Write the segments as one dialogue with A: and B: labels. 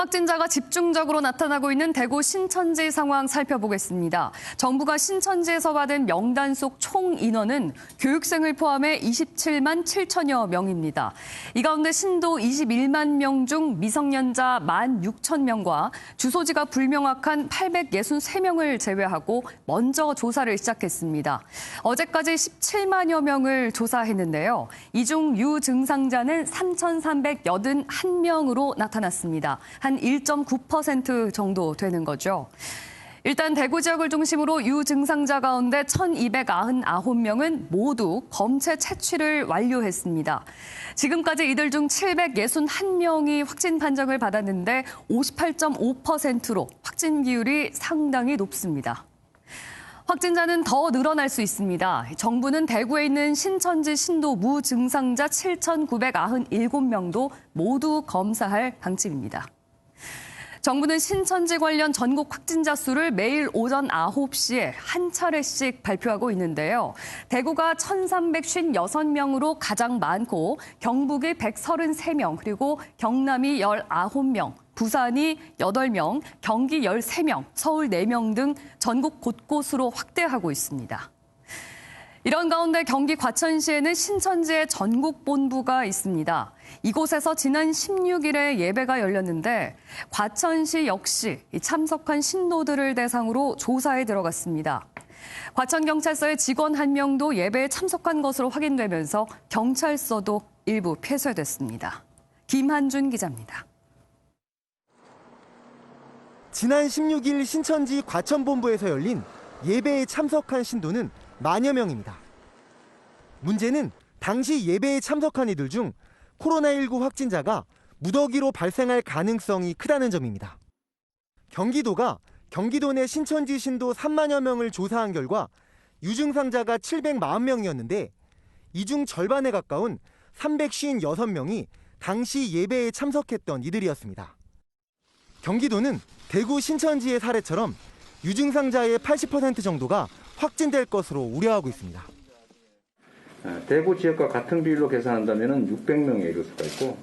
A: 확진자가 집중적으로 나타나고 있는 대구 신천지 상황 살펴보겠습니다. 정부가 신천지에서 받은 명단 속 총 인원은 교육생을 포함해 27만 7천여 명입니다. 이 가운데 신도 21만 명 중 미성년자 1만 6천 명과 주소지가 불명확한 863명을 제외하고 먼저 조사를 시작했습니다. 어제까지 17만여 명을 조사했는데요. 이 중 유증상자는 3,381명으로 나타났습니다. 한 1.9% 정도 되는 거죠. 일단 대구 지역을 중심으로 유증상자 가운데 1,299명은 모두 검체 채취를 완료했습니다. 지금까지 이들 중 761명이 확진 판정을 받았는데 58.5%로 확진 비율이 상당히 높습니다. 확진자는 더 늘어날 수 있습니다. 정부는 대구에 있는 신천지 신도 무증상자 7,997명도 모두 검사할 방침입니다. 정부는 신천지 관련 전국 확진자 수를 매일 오전 9시에 한 차례씩 발표하고 있는데요. 대구가 1,356명으로 가장 많고 경북이 133명, 그리고 경남이 19명, 부산이 8명, 경기 13명, 서울 4명 등 전국 곳곳으로 확대하고 있습니다. 이런 가운데 경기 과천시에는 신천지의 전국 본부가 있습니다. 이곳에서 지난 16일에 예배가 열렸는데 과천시 역시 참석한 신도들을 대상으로 조사에 들어갔습니다. 과천경찰서의 직원 1명도 예배에 참석한 것으로 확인되면서 경찰서도 일부 폐쇄됐습니다. 김한준 기자입니다.
B: 지난 16일 신천지 과천본부에서 열린 예배에 참석한 신도는 만여 명입니다. 문제는 당시 예배에 참석한 이들 중 코로나19 확진자가 무더기로 발생할 가능성이 크다는 점입니다. 경기도가 경기도 내 신천지 신도 3만여 명을 조사한 결과 유증상자가 740명이었는데 이 중 절반에 가까운 356명이 당시 예배에 참석했던 이들이었습니다. 경기도는 대구 신천지의 사례처럼 유증상자의 80% 정도가 확진될 것으로 우려하고 있습니다.
C: 대구 지역과 같은 비율로 계산한다면 600명에 이를 수가 있고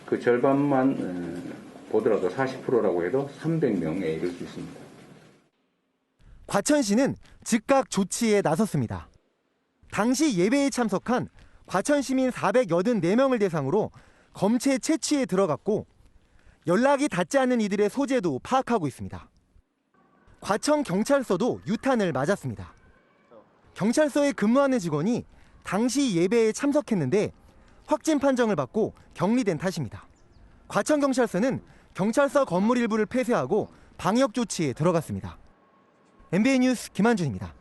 C: 그 절반만 보더라도 40%라고 해도 300명에 이를 수 있습니다.
B: 과천시는 즉각 조치에 나섰습니다. 당시 예배에 참석한 과천 시민 484명을 대상으로 검체 채취에 들어갔고 연락이 닿지 않는 이들의 소재도 파악하고 있습니다. 과천 경찰서도 유탄을 맞았습니다. 경찰서에 근무하는 직원이 당시 예배에 참석했는데 확진 판정을 받고 격리된 탓입니다. 과천 경찰서는 경찰서 건물 일부를 폐쇄하고 방역 조치에 들어갔습니다. MBN 뉴스 김한준입니다.